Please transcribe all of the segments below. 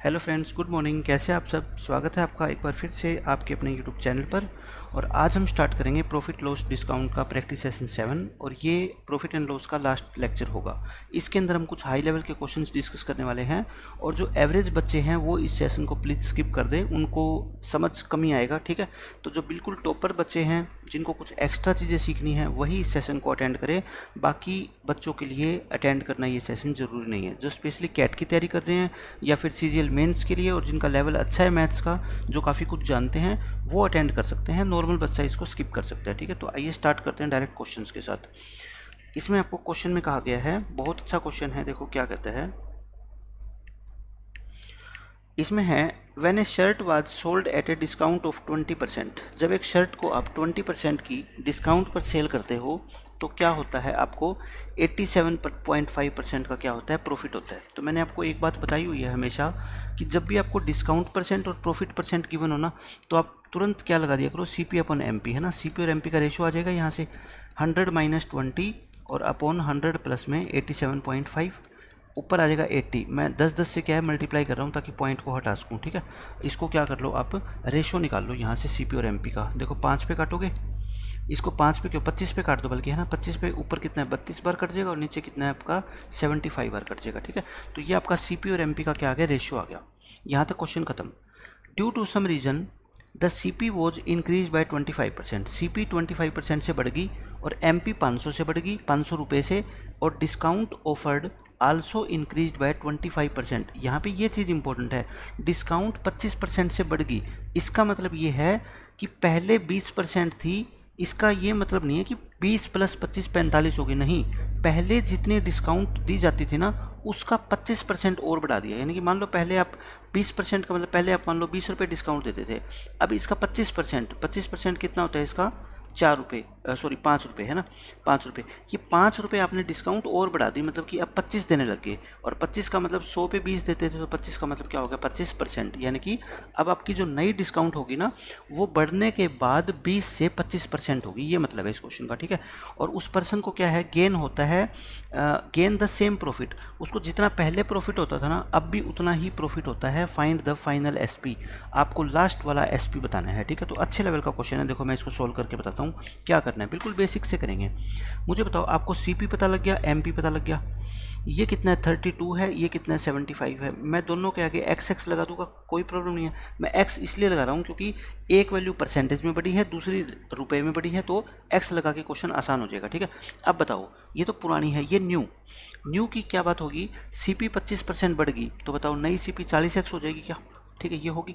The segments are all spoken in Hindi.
Hello friends, good morning. कैसे आप सब? स्वागत है आपका एक बार फिर से आपके अपने यूट्यूब चैनल पर। और आज हम स्टार्ट करेंगे प्रॉफिट लॉस डिस्काउंट का प्रैक्टिस सेशन 7 और ये प्रॉफिट एंड लॉस का लास्ट लेक्चर होगा। इसके अंदर हम कुछ हाई लेवल के क्वेश्चंस डिस्कस करने वाले हैं और जो एवरेज बच्चे हैं वो इस सेशन को प्लीज़ स्किप कर दें, उनको समझ कमी आएगा। ठीक है, तो जो बिल्कुल टॉपर बच्चे हैं जिनको कुछ एक्स्ट्रा चीज़ें सीखनी है वही इस सेशन को अटेंड करें। बाकी बच्चों के लिए अटेंड करना ये सेशन ज़रूरी नहीं है। जो स्पेशली कैट की तैयारी कर रहे हैं या फिर सीजीएल मेंस के लिए और जिनका लेवल अच्छा है मैथ्स का, जो काफ़ी कुछ जानते हैं, वो अटेंड कर सकते हैं। नॉर्मल बच्चा इसको स्किप कर सकता है। ठीक है, तो आइए स्टार्ट करते हैं डायरेक्ट क्वेश्चंस के साथ। इसमें आपको क्वेश्चन में कहा गया है, बहुत अच्छा क्वेश्चन है, देखो क्या कहता है इसमें है। When A shirt was sold at a discount of 20%, जब एक शर्ट को आप 20% की डिस्काउंट पर सेल करते हो तो क्या होता है, आपको 87.5% का क्या होता है, प्रॉफिट होता है। तो मैंने आपको एक बात बताई हुई है हमेशा कि जब भी आपको डिस्काउंट परसेंट और प्रॉफिट परसेंट गिवन हो ना, तो आप तुरंत क्या लगा दिया करो, CP अपॉन MP, है ना। CP और MP का रेशो आ जाएगा यहाँ से 100 - 20 और अपॉन 100 प्लस में 87.5, ऊपर आ जाएगा 80। मैं 10 से क्या है मल्टीप्लाई कर रहा हूँ ताकि पॉइंट को हटा सकूँ। ठीक है, इसको क्या कर लो, आप रेशो निकाल लो यहाँ से CP और MP का। देखो 5 पे काटोगे, इसको 5 पे क्यों 25 पे काट दो बल्कि, है ना। 25 पे ऊपर कितना है 32 बार कट जाएगा और नीचे कितना है आपका 75 बार कट जाएगा। ठीक है, तो ये आपका CP और MP का क्या आ गया, रेशो आ गया। यहाँ तक क्वेश्चन खत्म। Due to some reason the CP was increase by 25%, CP 25% से बढ़ गई और MP 500 से बढ़ गई, 500 रुपये से, और discount offered also increase by 25%। यहाँ पे ये चीज़ इंपॉर्टेंट है, डिस्काउंट 25% से बढ़ गई। इसका मतलब ये है कि पहले 20% थी, इसका ये मतलब नहीं है कि 20 + 25 45 हो गई, नहीं। पहले जितनी डिस्काउंट दी जाती थी ना उसका 25% और बढ़ा दिया। यानी कि मान लो पहले आप 20% का मतलब पहले आप मान लो 20 रुपये डिस्काउंट देते थे, अब इसका 25% कितना होता है इसका, 4 रुपये, सॉरी 5 रुपये, है ना, 5 रुपये। ये 5 रुपये आपने डिस्काउंट और बढ़ा दी, मतलब कि अब 25 देने लग गए। और 25 का मतलब 100 पे 20 देते थे तो 25 का मतलब क्या होगा, 25%। यानी कि अब आपकी जो नई डिस्काउंट होगी ना वो बढ़ने के बाद 20 से 25% होगी, ये मतलब है इस क्वेश्चन का। ठीक है, और उस पर्सन को क्या है, गेन होता है, गेन द सेम प्रॉफिट। उसको जितना पहले प्रॉफिट होता था ना अब भी उतना ही प्रॉफिट होता है। फाइंड द फाइनल SP, आपको लास्ट वाला SP बताना है। ठीक है, तो अच्छे लेवल का क्वेश्चन है। देखो मैं इसको सोल्व करके बताता हूँ क्या करना है, बिल्कुल बेसिक से करेंगे। मुझे बताओ, आपको CP पता लग गया, MP पता लग गया, ये कितना है 32 है, ये कितना है 75 है। मैं दोनों के आगे XX लगा दूंगा, कोई प्रॉब्लम नहीं है। मैं X इसलिए लगा रहा हूँ क्योंकि एक वैल्यू परसेंटेज में बढ़ी है, दूसरी रुपए में बढ़ी है, तो X लगा के क्वेश्चन आसान हो जाएगा। ठीक है, अब बताओ, ये तो पुरानी है, ये न्यू की क्या बात होगी। CP 25% बढ़ गई तो बताओ नई CP 40X हो जाएगी क्या। ठीक है, ये होगी।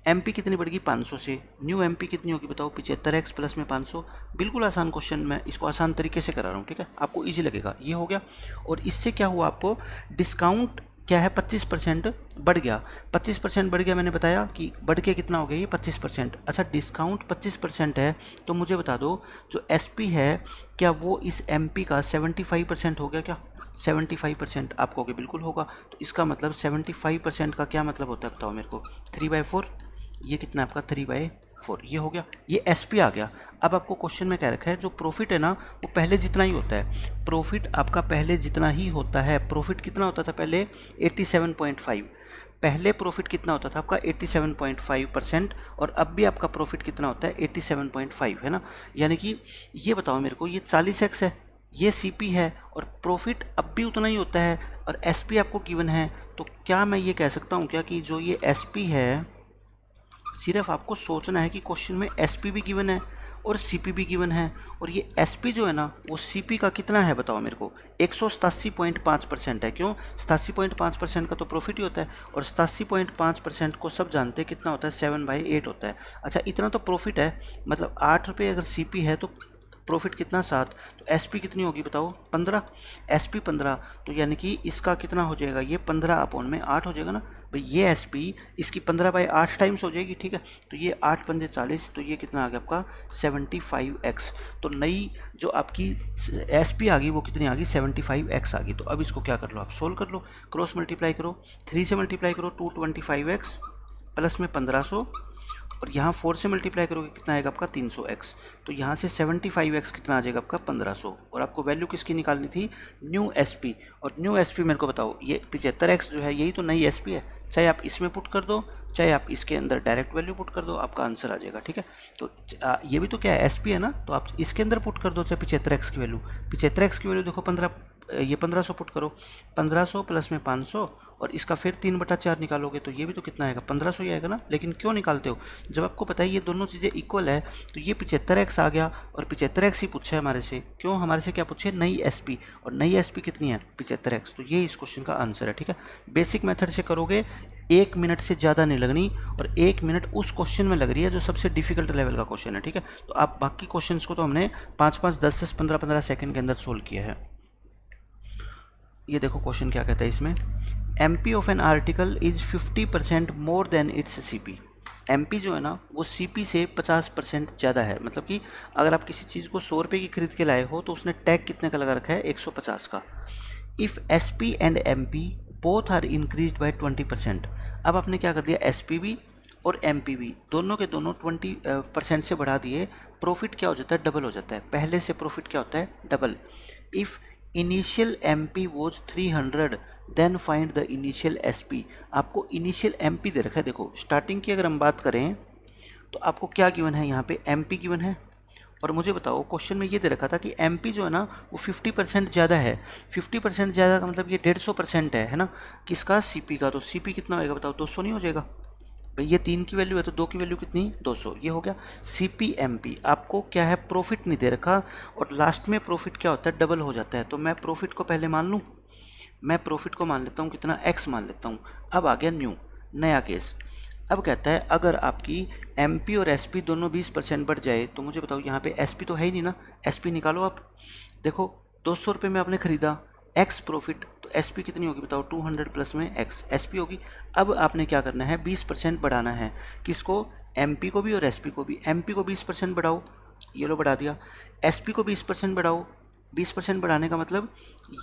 MP कितनी बढ़ेगी 500 से, न्यू MP कितनी होगी बताओ 75X प्लस में 500। बिल्कुल आसान क्वेश्चन, मैं इसको आसान तरीके से करा रहा हूँ। ठीक है, आपको इजी लगेगा, ये हो गया। और इससे क्या हुआ, आपको डिस्काउंट क्या है 25% बढ़ गया। 25% बढ़ गया, मैंने बताया कि बढ़ के कितना हो गया ये 25%। अच्छा, डिस्काउंट 25% है तो मुझे बता दो जो SP है क्या वो इस MP का 75% हो गया क्या। 75% आप कहोगे बिल्कुल होगा, तो इसका मतलब 75% का क्या मतलब होता है बताओ मेरे को, 3/4। ये कितना आपका 3/4, ये हो गया, ये SP आ गया। अब आपको क्वेश्चन में क्या रखा है, जो प्रॉफिट है ना वो पहले जितना ही होता है। प्रॉफिट आपका पहले जितना ही होता है। प्रॉफिट कितना होता था पहले 87.5, पहले प्रॉफिट कितना होता था आपका 87.5%, और अब भी आपका प्रॉफिट कितना होता है 87.5, है ना। यानी कि ये बताओ मेरे को, ये 40X है, ये CP है, और प्रॉफिट अब भी उतना ही होता है, और SP आपको गिवन है। तो क्या मैं ये कह सकता हूँ क्या कि जो ये SP है, सिर्फ आपको सोचना है कि क्वेश्चन में SP भी गिवन है और CP भी गिवन है, और ये SP जो है ना वो CP का कितना है बताओ मेरे को, 187.5% है। क्यों, 87.5% का तो प्रॉफिट ही होता है, और 87.5% को सब जानते हैं कितना होता है, 7/8 होता है। अच्छा, इतना तो प्रॉफिट है, मतलब 8 रुपये अगर CP है तो प्रॉफिट कितना 7, तो SP कितनी होगी बताओ 15, SP 15, तो यानी कि इसका कितना हो जाएगा, ये 15/8 हो जाएगा ना भाई। ये SP इसकी 15/8 टाइम्स हो जाएगी। ठीक है, तो ये 8 पंजे 40, तो ये कितना आ गया आपका 75X। तो नई जो आपकी SP आ गई वो कितनी आ गई 75X आ गई। तो अब इसको क्या कर लो, आप सोल्व कर लो, क्रॉस मल्टीप्लाई करो, 3 से मल्टीप्लाई करो 225X प्लस में 1500, और यहाँ 4 से मल्टीप्लाई करोगे कितना आएगा आपका 300X। तो यहाँ से 75X कितना आ जाएगा आपका 1500, और आपको वैल्यू किसकी निकालनी थी, न्यू SP। और न्यू SP मेरे को बताओ, ये 75X जो है यही तो नई SP है, चाहे आप इसमें पुट कर दो, चाहे आप इसके अंदर डायरेक्ट वैल्यू पुट कर दो, आपका आंसर आ जाएगा। ठीक है, तो ये भी तो क्या है, एसपी है ना, तो आप इसके अंदर पुट कर दो, चाहे 75x की वैल्यू, 75x की वैल्यू देखो 1500 पुट करो, 1500 प्लस में 500 और इसका फिर 3/4 निकालोगे तो ये भी तो कितना आएगा, 1500 ही आएगा ना। लेकिन क्यों निकालते हो, जब आपको पता है ये दोनों चीज़ें इक्वल है, तो ये 75x आ गया और 75x ही पूछा है हमारे से। क्यों, हमारे से क्या पूछे, नई एसपी, और नई एसपी कितनी है, 75x, तो ये इस क्वेश्चन का आंसर है। ठीक है, बेसिक मेथड से करोगे 1 मिनट से ज़्यादा नहीं लगनी, और 1 मिनट उस क्वेश्चन में लग रही है जो सबसे डिफिकल्ट लेवल का क्वेश्चन है। ठीक है, तो आप बाकी क्वेश्चंस को तो हमने 5-5, 10-10, 15-15 सेकंड के अंदर सोल्व किया है। ये देखो क्वेश्चन क्या कहता है इसमें, MP of an article is 50% more than it's CP. MP जो है ना वो सीपी से 50% ज़्यादा है, मतलब कि अगर आप किसी चीज़ को 100 रुपये की खरीद के लाए हो तो उसने टैग कितने का लगा रखा है, 150 का। If SP and MP both are increased by 20%। अब आपने क्या कर दिया, एसपी भी और एमपी भी दोनों के दोनों 20% से बढ़ा दिए, प्रॉफिट क्या हो जाता है, डबल हो जाता है। पहले से प्रॉफिट क्या होता है, double. If initial MP was 300 then find the initial SP. आपको इनिशियल एमपी दे रखा है, देखो स्टार्टिंग की अगर हम बात करें तो आपको क्या गिवन है, यहाँ पे एमपी गिवन है, और मुझे बताओ क्वेश्चन में ये दे रखा था कि एमपी जो है ना वो 50% ज़्यादा है। 50% ज़्यादा का मतलब ये 150% है ना, किसका, सीपी का। तो सीपी कितना होएगा बताओ, 200 नहीं हो जाएगा भाई, ये 3 की वैल्यू है तो 2 की वैल्यू कितनी, 200। ये हो गया सीपी एमपी। आपको क्या है, प्रॉफिट नहीं दे रखा, और लास्ट में प्रॉफिट क्या होता है, डबल हो जाता है। तो मैं प्रॉफिट को पहले मान लूँ, मैं प्रॉफिट को मान लेता हूँ कितना, एक्स मान लेता हूँ। अब आ गया नया केस। अब कहता है अगर आपकी एमपी और एसपी दोनों 20% बढ़ जाए, तो मुझे बताओ यहाँ पे एसपी तो है ही नहीं ना, एसपी निकालो आप। देखो 200 रुपये में आपने खरीदा, एक्स प्रॉफिट, तो एसपी कितनी होगी बताओ, 200 प्लस में एक्स एसपी होगी। अब आपने क्या करना है, 20% बढ़ाना है, किसको, एमपी को भी और एसपी को भी। एमपी को 20% बढ़ाओ, ये लो बढ़ा दिया, एसपी को 20% बढ़ाओ। 20% बढ़ाने का मतलब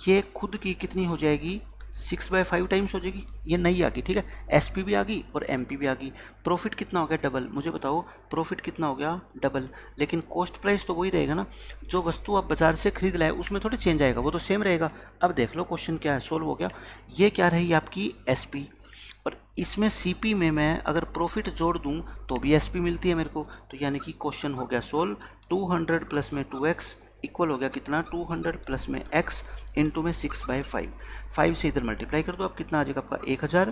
ये खुद की कितनी हो जाएगी, 6/5 टाइम्स हो जाएगी, ये नई आ गई। ठीक है, एसपी भी आ गई और एमपी भी आ गई। प्रॉफिट कितना हो गया, डबल। मुझे बताओ प्रॉफिट कितना हो गया, डबल। लेकिन कॉस्ट प्राइस तो वही रहेगा ना, जो वस्तु आप बाजार से खरीद लाए उसमें थोड़ी चेंज आएगा, वो तो सेम रहेगा। अब देख लो क्वेश्चन क्या है, सोल्व हो गया। ये क्या रही आपकी एसपी, और इसमें सीपी में मैं अगर प्रॉफिट जोड़ दूं तो भी एसपी मिलती है मेरे को, तो यानी कि क्वेश्चन हो गया सोल्व। 200 प्लस में 2x इक्वल हो गया कितना, 200 प्लस में x इंटू में 6/5। 5 से इधर मल्टीप्लाई कर दो, अब कितना आ जाएगा आपका, 1000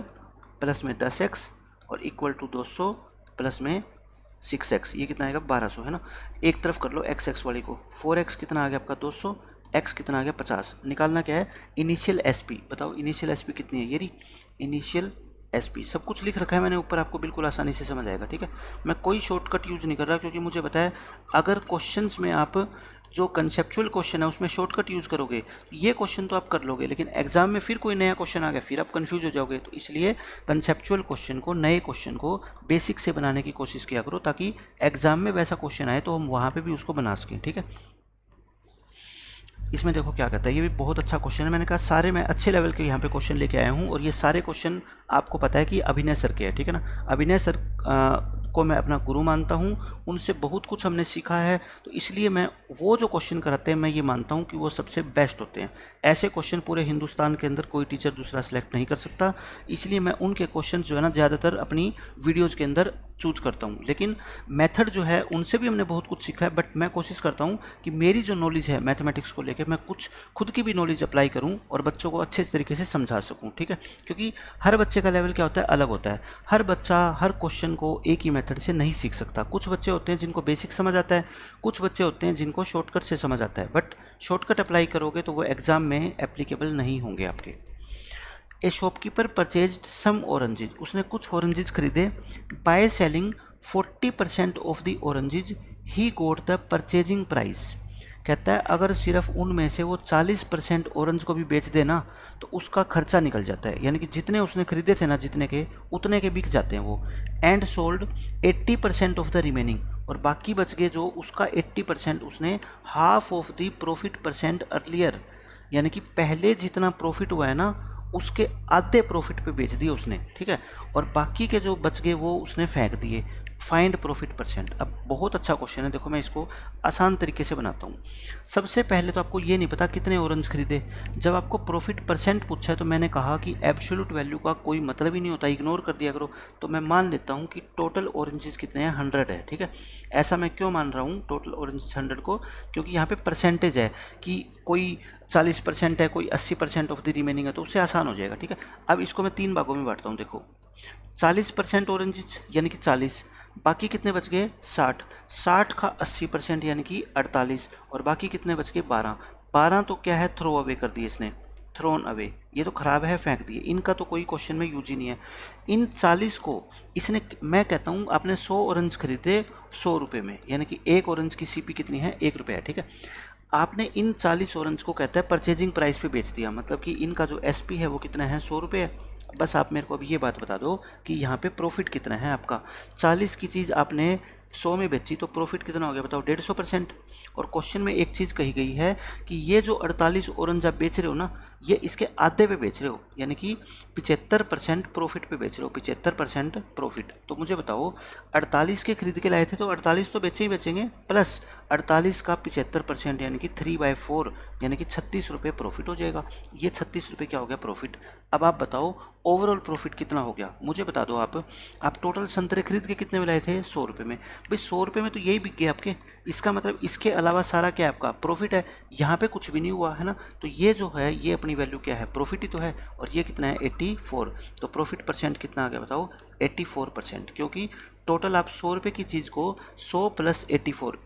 प्लस में 10x और इक्वल टू 200 प्लस में 6x, ये कितना आएगा 1200 है ना। एक तरफ कर लो x वाली को, 4x कितना आ गया आपका 200, x कितना आ गया 50। निकालना क्या है, इनिशियल एसपी। बताओ इनिशियल एसपी कितनी है, ये रही इनिशियल एसपी। सब कुछ लिख रखा है मैंने ऊपर, आपको बिल्कुल आसानी से समझ आएगा। ठीक है, मैं कोई शॉर्टकट यूज़ नहीं कर रहा, क्योंकि मुझे पता है अगर क्वेश्चंस में आप जो कंसेप्चुअल क्वेश्चन है उसमें शॉर्टकट यूज़ करोगे, ये क्वेश्चन तो आप कर लोगे, लेकिन एग्जाम में फिर कोई नया क्वेश्चन आ गया, फिर आप कंफ्यूज हो जाओगे। तो इसलिए कंसेप्चुअल क्वेश्चन को, नए क्वेश्चन को बेसिक से बनाने की कोशिश किया करो, ताकि एग्जाम में वैसा क्वेश्चन आए तो हम वहाँ पर भी उसको बना सकें। ठीक है, इसमें देखो क्या कहता है, ये भी बहुत अच्छा क्वेश्चन है। मैंने कहा सारे मैं अच्छे लेवल के यहाँ पे क्वेश्चन लेके आया हूँ, और ये सारे क्वेश्चन आपको पता है कि अभिनय सर के हैं। ठीक है ना, अभिनय सर को मैं अपना गुरु मानता हूँ, उनसे बहुत कुछ हमने सीखा है, तो इसलिए मैं वो जो क्वेश्चन कराते हैं मैं ये मानता हूँ कि वो सबसे बेस्ट होते हैं। ऐसे क्वेश्चन पूरे हिंदुस्तान के अंदर कोई टीचर दूसरा सेलेक्ट नहीं कर सकता, इसलिए मैं उनके क्वेश्चन जो है ना ज़्यादातर अपनी वीडियोज़ के अंदर चूज करता हूँ। लेकिन मेथड जो है उनसे भी हमने बहुत कुछ सीखा है, बट मैं कोशिश करता हूँ कि मेरी जो नॉलेज है मैथमेटिक्स को लेकर, मैं कुछ खुद की भी नॉलेज अप्लाई करूँ और बच्चों को अच्छे तरीके से समझा सकूँ। ठीक है, क्योंकि हर बच्चे का लेवल क्या होता है, अलग होता है। हर बच्चा हर क्वेश्चन को एक ही मेथड से नहीं सीख सकता। कुछ बच्चे होते हैं जिनको बेसिक समझ आता है, कुछ बच्चे होते हैं जिनको शॉर्टकट से समझ आता है, बट शॉर्टकट अप्लाई करोगे तो वो एग्ज़ाम में एप्लीकेबल नहीं होंगे आपके। A shopkeeper purchased some oranges, उसने कुछ ऑरेंजेज खरीदे। By selling 40% of the oranges he got the purchasing price. कहता है अगर सिर्फ उनमें से वो 40% ऑरेंज को भी बेच देना तो उसका खर्चा निकल जाता है, यानी कि जितने उसने खरीदे थे ना, जितने के उतने के बिक जाते हैं वो। And sold 80% of the remaining, और बाकी बच गए जो उसका 80% उसने half of the profit percent earlier, यानी कि पहले जितना प्रॉफिट हुआ है ना उसके आधे प्रॉफिट पे बेच दिए उसने। ठीक है, और बाकी के जो बच गए वो उसने फेंक दिए। Find profit percent. अब बहुत अच्छा क्वेश्चन है, देखो मैं इसको आसान तरीके से बनाता हूँ। सबसे पहले तो आपको ये नहीं पता कितने ऑरेंज खरीदे। जब आपको प्रॉफिट परसेंट पूछा है तो मैंने कहा कि एब्सोल्यूट वैल्यू का कोई मतलब ही नहीं होता, इग्नोर कर दिया करो। तो मैं मान लेता हूँ कि टोटल ऑरेंजेस कितने हैं, 100 है, ठीक है। ऐसा मैं क्यों मान रहा हूँ टोटल ऑरेंजेस 100 को, क्योंकि यहाँ पे परसेंटेज है कि कोई 40% है, कोई 80% ऑफ द रिमेनिंग है, तो उससे आसान हो जाएगा, ठीक है। अब इसको मैं 3 भागों में बांटता हूँ। देखो 40% ऑरेंजेस यानी कि 40, बाकी कितने बच गए 60, 60 का 80% यानी कि 48, और बाकी कितने बच गए 12। 12 तो क्या है, थ्रो अवे कर दिए इसने, थ्रोन अवे, ये तो ख़राब है, फेंक दिए। इनका तो कोई क्वेश्चन में यूज ही नहीं है। इन 40 को इसने, मैं कहता हूँ आपने 100 ऑरेंज खरीदे 100 रुपये में, यानी कि एक ऑरेंज की सीपी कितनी है, 1 रुपया, ठीक है। आपने इन 40 ऑरेंज को कहता है परचेजिंग प्राइस पे बेच दिया, मतलब कि इनका जो एसपी है वो कितना है, 100 रुपये है। बस आप मेरे को अब ये बात बता दो कि यहाँ पे प्रॉफिट कितना है आपका। 40 की चीज़ आपने 100 में बेची तो प्रॉफिट कितना हो गया बताओ, 150%। और क्वेश्चन में एक चीज़ कही गई है कि ये जो 48 ऑरेंज आप बेच रहे हो ना, ये इसके आधे पे बेच रहे हो, यानी कि 75% प्रॉफिट पे बेच रहे हो, 75% प्रॉफिट। तो मुझे बताओ 48 के खरीद के लाए थे तो 48 तो बेचे ही बेचेंगे, प्लस 48 का 75% यानी कि 3/4 यानी कि 36 रुपये प्रॉफिट हो जाएगा। ये 36 रुपये क्या हो गया, प्रॉफिट। अब आप बताओ ओवरऑल प्रॉफिट कितना हो गया, मुझे बता दो आप टोटल संतरे खरीद के कितने में लाए थे, 100 रुपये में। भाई 100 रुपये में तो यही बिक गए आपके, इसका मतलब इसके अलावा सारा क्या आपका प्रॉफिट है, यहाँ पे कुछ भी नहीं हुआ है ना। तो ये जो है ये अपनी वैल्यू क्या है, प्रॉफिट ही तो है। और ये कितना है 84, तो प्रॉफिट परसेंट कितना आ गया बताओ, 84%। क्योंकि टोटल आप 100 रुपये की चीज़ को 100 प्लस 84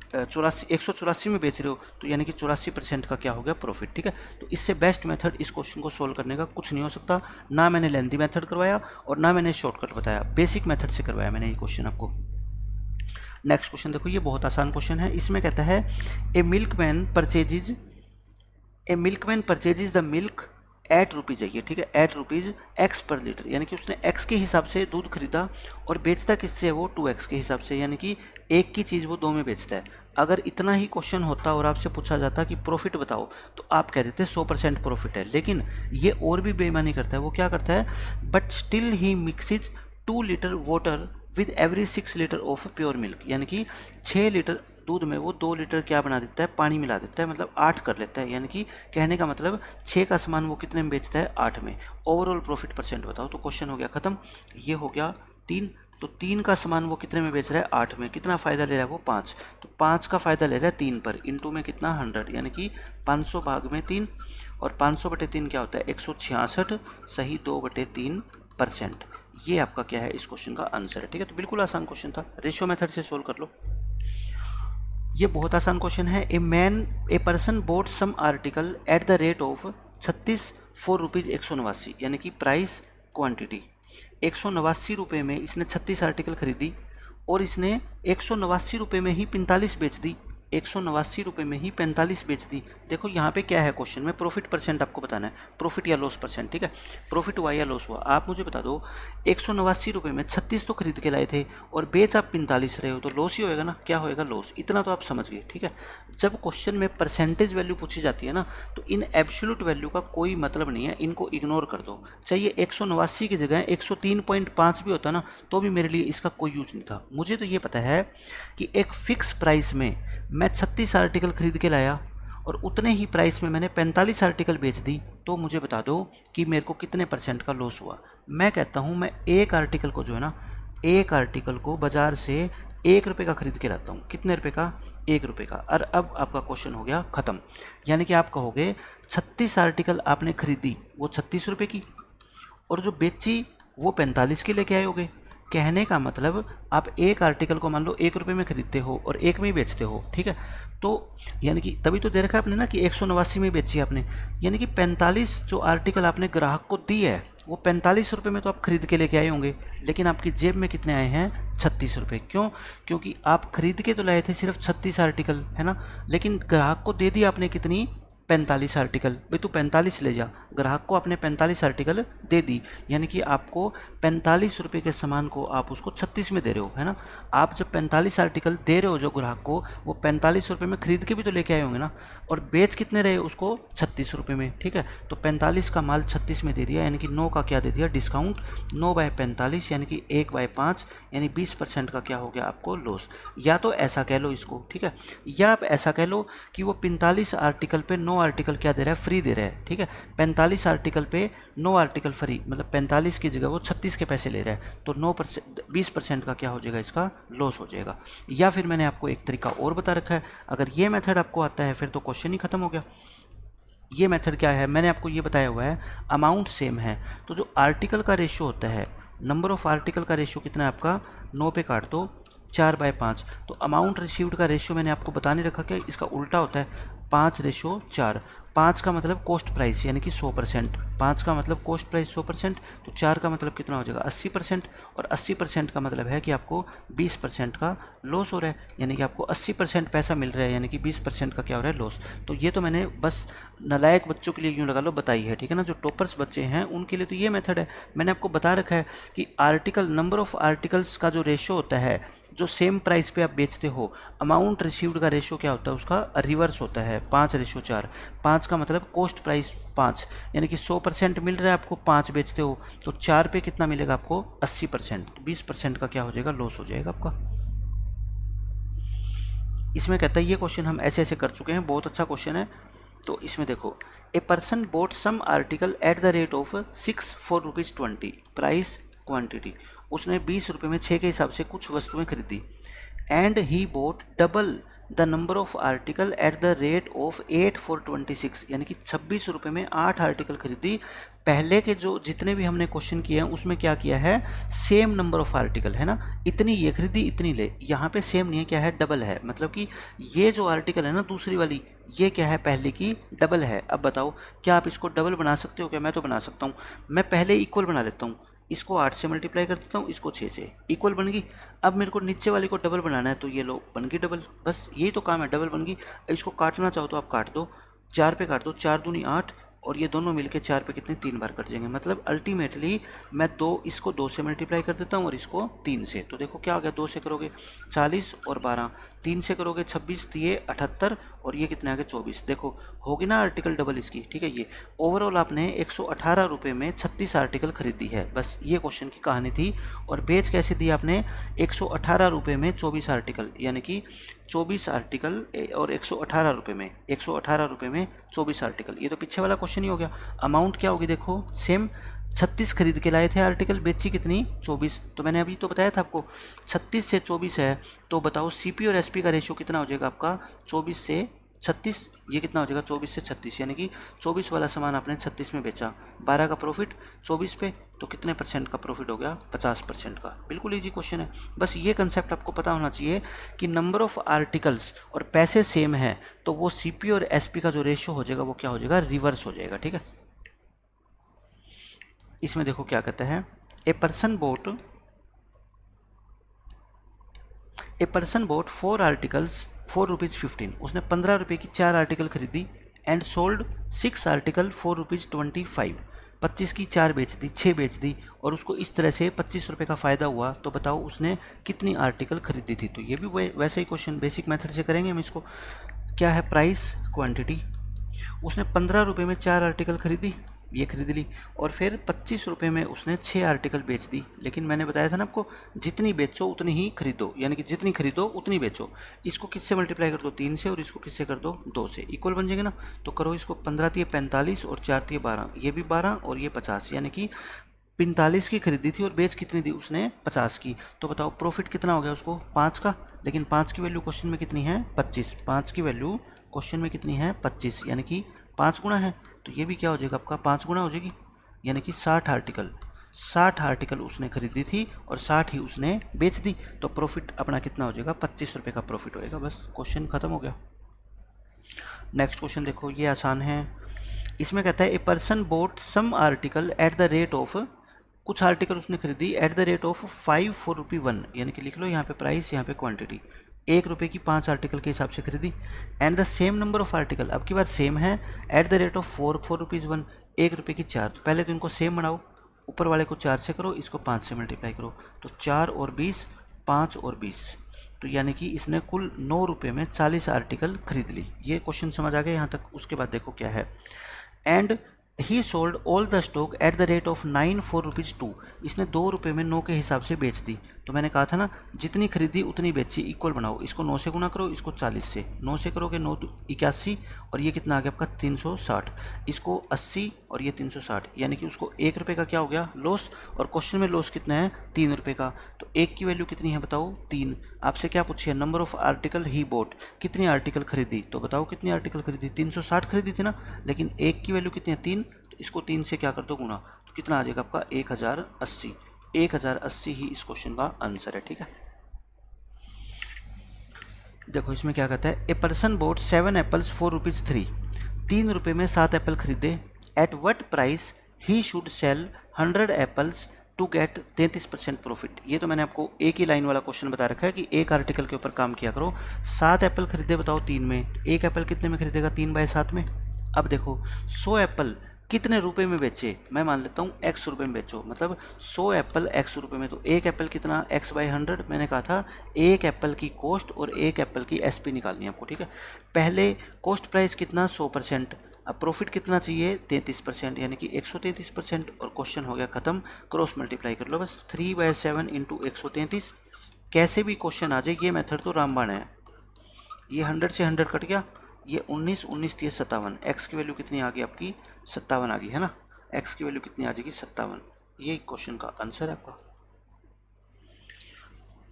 184 में बेच रहे हो, तो यानी कि 84% का क्या हो गया, प्रॉफिट, ठीक है। तो इससे बेस्ट मेथड इस क्वेश्चन को सोल्व करने का कुछ नहीं हो सकता। ना मैंने लेंथी मेथड करवाया और ना मैंने शॉर्टकट बताया, बेसिक मेथड से करवाया मैंने ये क्वेश्चन आपको। नेक्स्ट क्वेश्चन देखो, ये बहुत आसान क्वेश्चन है। इसमें कहता है a milkman purchases the milk at rupees है ये, ठीक है, eight rupees x per litre, यानी कि उसने एक्स के हिसाब से दूध खरीदा और बेचता किससे है वो 2x के हिसाब से, यानी कि एक की चीज़ वो 2 में बेचता है। अगर इतना ही क्वेश्चन होता और आपसे पूछा जाता कि प्रॉफिट बताओ, तो आप कह देते 100% प्रॉफिट है। लेकिन ये और भी बेईमानी करता है, वो क्या करता है, but still he mixes 2 litre water with every 6 litre of pure milk, यानी कि 6 लीटर दूध में वो 2 लीटर क्या बना देता है, पानी मिला देता है, मतलब 8 कर लेता है। यानी कि कहने का मतलब 6 का सामान वो कितने में बेचता है, 8 में। ओवरऑल प्रॉफिट परसेंट बताओ। तो क्वेश्चन हो गया खत्म। ये हो गया 3, तो 3 का सामान वो कितने में बेच रहा है, 8 में। कितना फ़ायदा ले रहा है वो, 5, तो 5 का फ़ायदा ले रहा है 3 पर, इंटू में कितना 100, यानी कि 500 भाग में 3, और 500/3 क्या होता है, 166, सही 2/3%। ये आपका क्या है, इस क्वेश्चन का आंसर है, ठीक है। तो बिल्कुल आसान क्वेश्चन था, रेशियो मेथड से सोल्व कर लो। ये बहुत आसान क्वेश्चन है। A person bought some article at the rate of 36 4 rupees 189, यानी कि प्राइस क्वांटिटी 189 रुपये में इसने 36 आर्टिकल खरीदी और इसने 189 रुपये में ही 45 बेच दी, 189 रुपये में ही 45 बेच दी। देखो यहाँ पे क्या है क्वेश्चन में, प्रॉफिट परसेंट आपको बताना है, प्रॉफिट या लॉस परसेंट, ठीक है। प्रॉफिट हुआ या लॉस हुआ, आप मुझे बता दो। 189 रुपये में 36 तो खरीद के लाए थे और बेच आप 45 रहे हो, तो लॉस ही होएगा ना, क्या होएगा, लॉस। इतना तो आप समझ गए, ठीक है। जब क्वेश्चन में परसेंटेज वैल्यू पूछी जाती है ना, तो इन एब्सोल्यूट वैल्यू का कोई मतलब नहीं है, इनको इग्नोर कर दो। चाहिए 189 की जगह 103.5 भी होता ना, तो भी मेरे लिए इसका कोई यूज नहीं था। मुझे तो ये पता है कि एक फिक्स प्राइस में मैं 36 आर्टिकल खरीद के लाया और उतने ही प्राइस में मैंने 45 आर्टिकल बेच दी, तो मुझे बता दो कि मेरे को कितने परसेंट का लॉस हुआ। मैं कहता हूँ मैं एक आर्टिकल को जो है ना, एक आर्टिकल को बाज़ार से 1 रुपये का खरीद के लाता हूँ। कितने रुपये का, 1 रुपये का। और अब आपका क्वेश्चन हो गया ख़त्म। यानी कि आप कहोगे 36 आर्टिकल आपने खरीदी वो 36 रुपये की, और जो बेची वो 45 की लेके आए होगे। कहने का मतलब आप एक आर्टिकल को मान लो 1 रुपये में खरीदते हो और 1 में ही बेचते हो, ठीक है। तो यानी कि तभी तो दे रखा है आपने ना कि 189 में बेची आपने, यानी कि 45 जो आर्टिकल आपने ग्राहक को दी है वो 45 रुपये में तो आप खरीद के लेके आए होंगे, लेकिन आपकी जेब में कितने आए हैं, 36 रुपये। क्यों, क्योंकि आप खरीद के तो लाए थे सिर्फ 36 आर्टिकल, है ना, लेकिन ग्राहक को दे दी आपने कितनी, 45 आर्टिकल, भाई तू 45 ले जा, ग्राहक को आपने 45 आर्टिकल दे दी, यानी कि आपको 45 रुपये के सामान को आप उसको 36 में दे रहे हो, है ना। आप जब 45 आर्टिकल दे रहे हो जो ग्राहक को, वो 45 रुपये में खरीद के भी तो लेके आए होंगे ना, और बेच कितने रहे उसको 36 रुपये में, ठीक है। तो 45 का माल 36 में दे दिया, यानी कि 9 का क्या दे दिया डिस्काउंट, 9/45 यानी कि 1/5, यानी 20% का क्या हो गया आपको लॉस। या तो ऐसा कह लो इसको, ठीक है, या आप ऐसा कह लो कि वो 45 आर्टिकल पे 9 आर्टिकल क्या दे रहा है, फ्री दे रहा है, ठीक है। 45 आर्टिकल पे 9 आर्टिकल फ्री, मतलब 45 की जगह वो 36 के पैसे ले रहा है, तो 9% 20% का क्या हो जाएगा, इसका लॉस हो जाएगा। या फिर मैंने आपको एक तरीका और बता रखा है, अगर ये मेथड आपको आता है फिर तो क्वेश्चन ही खत्म हो गया। ये मेथड क्या है, मैंने आपको ये बताया हुआ है, अमाउंट सेम है, तो जो आर्टिकल का रेशियो होता है, नंबर ऑफ आर्टिकल का रेशियो कितना है आपका, 9 पे काट दो 4/5, तो अमाउंट रिसीव्ड का रेशियो मैंने आपको बता नहीं रखा कि इसका उल्टा होता है 5:4। 5 का मतलब कॉस्ट प्राइस यानी कि 100%, 5 का मतलब कॉस्ट प्राइस 100%, तो 4 का मतलब कितना हो जाएगा 80%, और 80% का मतलब है कि आपको 20% का लॉस हो रहा है, यानी कि आपको 80% पैसा मिल रहा है, यानी कि 20% का क्या हो रहा है लॉस। तो ये तो मैंने बस नालायक बच्चों के लिए यूँ लगा लो बताई है, ठीक है ना, जो टॉपर्स बच्चे हैं उनके लिए तो ये मेथड है। मैंने आपको बता रखा है कि आर्टिकल, नंबर ऑफ आर्टिकल्स का जो रेशो होता है, जो सेम प्राइस पे आप बेचते हो, अमाउंट रिसीव्ड का रेशियो क्या होता है, उसका रिवर्स होता है 5:4। 5 का मतलब कॉस्ट प्राइस 5, यानी कि 100% मिल रहा है आपको, 5 बेचते हो, तो 4 पे कितना मिलेगा आपको 80%, तो 20% का क्या हो जाएगा लॉस हो जाएगा आपका। इसमें कहता है, ये क्वेश्चन हम ऐसे ऐसे कर चुके हैं, बहुत अच्छा क्वेश्चन है। तो इसमें देखो, a person bought some article at the rate of 6 for ₹20, price quantity, उसने 20 रुपये में 6 के हिसाब से कुछ वस्तुएं खरीदी, and he boat double the number of article at the rate of 8 for ₹26, यानी कि 26 रुपये में 8 आर्टिकल खरीदी। पहले के जो जितने भी हमने क्वेश्चन किए हैं उसमें क्या किया है, सेम नंबर ऑफ आर्टिकल है ना, इतनी ये खरीदी इतनी ले, यहाँ पे सेम नहीं है, क्या है डबल है, मतलब कि ये जो आर्टिकल है ना दूसरी वाली, ये क्या है पहले की डबल है। अब बताओ क्या आप इसको डबल बना सकते हो क्या, मैं तो बना सकता हूँ। मैं पहले इक्वल बना लेता हूँ, इसको 8 से मल्टीप्लाई कर देता हूँ, इसको 6 से, इक्वल बन गई। अब मेरे को नीचे वाले को डबल बनाना है, तो ये लो बन गई डबल, बस यही तो काम है, डबल बन गई। इसको काटना चाहो तो आप काट दो, 4 पे काट दो, 4 दूनी 8, और ये दोनों मिलके 4 पे कितने 3 बार कट जाएंगे, मतलब अल्टीमेटली मैं इसको 2 से मल्टीप्लाई कर देता हूँ और इसको 3 से, तो देखो क्या हो गया, 2 से करोगे 40 और 12, 3 से करोगे 26, तो ये 78, और ये कितने आ गए 24। देखो होगी ना आर्टिकल डबल इसकी, ठीक है। ये ओवरऑल आपने 118 रुपये में 36 आर्टिकल खरीदी है, बस ये क्वेश्चन की कहानी थी। और बेच कैसे दी आपने, 118 रुपये में 24 आर्टिकल, यानी कि 24 आर्टिकल और 118 रुपये में, 118 रुपये में 24 आर्टिकल, ये तो पीछे वाला क्वेश्चन ही हो गया। अमाउंट क्या होगी देखो सेम, 36 खरीद के लाए थे आर्टिकल, बेची कितनी 24, तो मैंने अभी तो बताया था आपको 36 से 24 है, तो बताओ सीपी और एसपी का रेशियो कितना हो जाएगा आपका, 24 से 36, ये कितना हो जाएगा 24 से 36, यानी कि 24 वाला सामान आपने 36 में बेचा, 12 का प्रॉफिट 24 पे, तो कितने % का प्रॉफिट हो गया 50% का। बिल्कुल इजी क्वेश्चन है, बस ये कंसेप्ट आपको पता होना चाहिए कि नंबर ऑफ आर्टिकल्स और पैसे सेम है, तो वो सीपी और एसपी का जो रेशियो हो जाएगा वो क्या हो जाएगा, रिवर्स हो जाएगा, ठीक है। इसमें देखो क्या कहता है, a person boat 4 articles for ₹15, उसने 15 रुपये की 4 आर्टिकल खरीदी, एंड सोल्ड 6 आर्टिकल for ₹25, 25 की 4 बेच दी, 6 बेच दी, और उसको इस तरह से 25 रुपये का फ़ायदा हुआ। तो बताओ उसने कितनी आर्टिकल खरीदी थी। तो ये भी वैसे ही क्वेश्चन बेसिक मेथड से करेंगे हम इसको। क्या है प्राइस क्वांटिटी, उसने 15 रुपये में 4 आर्टिकल खरीदी, ये खरीद ली, और फिर 25 रुपये में उसने 6 आर्टिकल बेच दी। लेकिन मैंने बताया था ना आपको, जितनी बेचो उतनी ही खरीदो, यानी कि जितनी खरीदो उतनी बेचो। इसको किससे मल्टीप्लाई कर दो 3 से, और इसको किससे कर दो 2 से, इक्वल बन जाएंगे ना। तो करो इसको, 15 × 45 और 4 × 12, ये भी 12 और ये 50, यानी कि 45 की खरीदी थी और बेच कितनी दी उसने 50 की। तो बताओ प्रॉफिट कितना हो गया उसको 5 का, लेकिन 5 की वैल्यू क्वेश्चन में कितनी है 25, 5 की वैल्यू क्वेश्चन में कितनी है 25, यानी कि 5 गुना है। तो ये भी क्या हो जाएगा आपका 5 गुना हो जाएगी, यानी कि 60 आर्टिकल उसने खरीदी थी और 60 ही उसने बेच दी। तो प्रॉफिट अपना कितना हो जाएगा 25 रुपये का प्रॉफिट होएगा। बस क्वेश्चन खत्म हो गया। नेक्स्ट क्वेश्चन देखो, ये आसान है। इसमें कहता है a person bought some article at the rate of, कुछ आर्टिकल उसने खरीदी at the rate of 5 for ₹1, यानी कि लिख लो यहाँ पे प्राइस, यहाँ पे क्वांटिटी। ₹1 की 5 आर्टिकल के हिसाब से खरीदी। And the same number of article, अब की बात सेम है, eight the rate of 4 rupees 1, ₹1 की 4। तो पहले तो इनको सेम बनाओ, ऊपर वाले को 4 से करो, इसको 5 से मल्टीप्लाई करो, तो 4 और 20, 5 और 20, तो यानी कि इसने कुल ₹9 में 40 आर्टिकल खरीद ली। ये क्वेश्चन समझ आ गया यहाँ तक। उसके बाद देखो क्या है, and he sold all the stock at the rate of 9 4 rupees 2। इसने ₹2 में 9 के हिसाब से बेच दी। तो मैंने कहा था ना, जितनी खरीदी उतनी बेची, इक्वल बनाओ। इसको 9 से गुना करो, इसको 40 से, 9 से करोगे 9 81, और ये कितना आ गया आपका 360, इसको 80 और ये 360, यानी कि उसको ₹1 का क्या हो गया, लॉस। और क्वेश्चन में लॉस कितना है, ₹3 का। तो एक की वैल्यू कितनी है बताओ, 3। आपसे क्या पूछिए, number of article he boat, कितनी आर्टिकल खरीदी, तो बताओ कितनी आर्टिकल खरीदी, 360 खरीदी थी ना, लेकिन एक की वैल्यू कितनी है, 3, तो इसको 3 से क्या कर दो, गुना, तो कितना आ जाएगा आपका 1080। 1080 ही इस क्वेश्चन का आंसर है। ठीक है, देखो इसमें क्या कहता है, a person bought 7 apples 4 rupees 3। ₹3 में 7 एप्पल खरीदे। At what price he should sell 100 apples to get 33% profit. ये तो मैंने आपको एक ही लाइन वाला क्वेश्चन बता रखा है कि एक आर्टिकल के ऊपर काम किया करो। 7 एप्पल खरीदे बताओ 3 में, एक एप्पल कितने में खरीदेगा, 3/7 में। अब देखो 100 एप्पल कितने रुपए में बेचे, मैं मान लेता हूँ ₹X में बेचो, मतलब 100 एप्पल ₹X में, तो एक एप्पल कितना, X/100। मैंने कहा था एक एप्पल की कॉस्ट और एक एप्पल की SP निकालनी है आपको। ठीक है, पहले कॉस्ट प्राइस कितना, 100%, अब प्रॉफिट कितना चाहिए, 33%, यानी कि 133%, और क्वेश्चन हो गया खत्म। क्रॉस मल्टीप्लाई कर लो बस, 3/7 × 133। कैसे भी क्वेश्चन आ जाए, ये मेथड तो रामबाण है। ये 100 से 100 कट गया, ये 19 19 30 57, एक्स की वैल्यू कितनी आ गई आपकी, 57 आ गई है ना, एक्स की वैल्यू कितनी आ जाएगी, 57। ये क्वेश्चन का आंसर है आपका।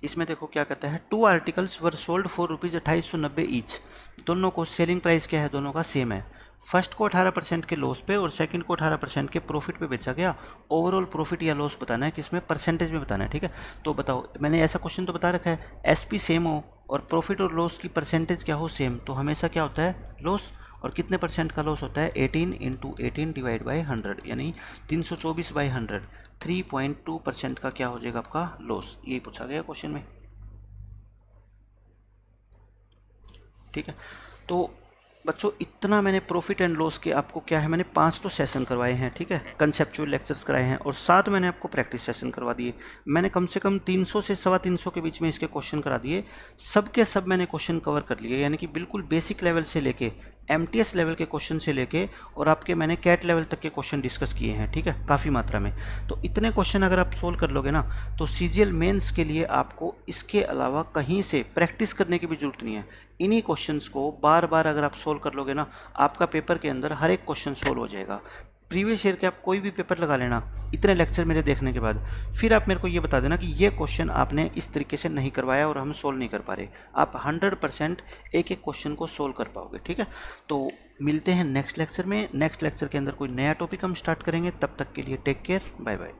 इसमें देखो क्या कहता है, 2 articles were sold for ₹2890 each. दोनों को सेलिंग प्राइस क्या है, दोनों का सेम है। फर्स्ट को 18% के लॉस पे और सेकंड को 18% के प्रॉफिट पे बेचा गया। ओवरऑल प्रॉफिट या लॉस बताना है, किसमें, परसेंटेज में बताना है। ठीक है, तो बताओ, मैंने ऐसा क्वेश्चन तो बता रखा है, SP सेम हो और प्रॉफिट और लॉस की परसेंटेज क्या हो, सेम, तो हमेशा क्या होता है, लॉस। और कितने परसेंट का लॉस होता है, 18 × 18 डिवाइड बाई 100, यानी 324/100, 3.2% का क्या हो जाएगा आपका लॉस। यही पूछा गया क्वेश्चन में। ठीक है, तो बच्चों इतना मैंने प्रॉफिट एंड लॉस के आपको क्या है, मैंने 5 तो सेशन करवाए हैं। ठीक है, कंसेप्चुअल लेक्चर्स कराए हैं, और 7 मैंने आपको प्रैक्टिस सेशन करवा दिए। मैंने कम से कम 300 से 350 के बीच में इसके क्वेश्चन करा दिए। सब के सब मैंने क्वेश्चन कवर कर लिए, यानी कि बिल्कुल बेसिक लेवल से लेके MTS लेवल के क्वेश्चन से लेके और आपके मैंने कैट लेवल तक के क्वेश्चन डिस्कस किए हैं। ठीक है, काफ़ी मात्रा में। तो इतने क्वेश्चन अगर आप सोल्व कर लोगे ना, तो CGL मेंस के लिए आपको इसके अलावा कहीं से प्रैक्टिस करने की भी जरूरत नहीं है। इन्हीं क्वेश्चंस को बार बार अगर आप सोल्व कर लोगे ना, आपका पेपर के अंदर हर एक क्वेश्चन सोल्व हो जाएगा। प्रीवियस ईयर के आप कोई भी पेपर लगा लेना इतने लेक्चर मेरे देखने के बाद, फिर आप मेरे को ये बता देना कि ये क्वेश्चन आपने इस तरीके से नहीं करवाया और हम सोल्व नहीं कर पा रहे। आप 100% एक एक क्वेश्चन को सोल्व कर पाओगे। ठीक है, तो मिलते हैं नेक्स्ट लेक्चर में। नेक्स्ट लेक्चर के अंदर कोई नया टॉपिक हम स्टार्ट करेंगे। तब तक के लिए टेक केयर, बाय बाय।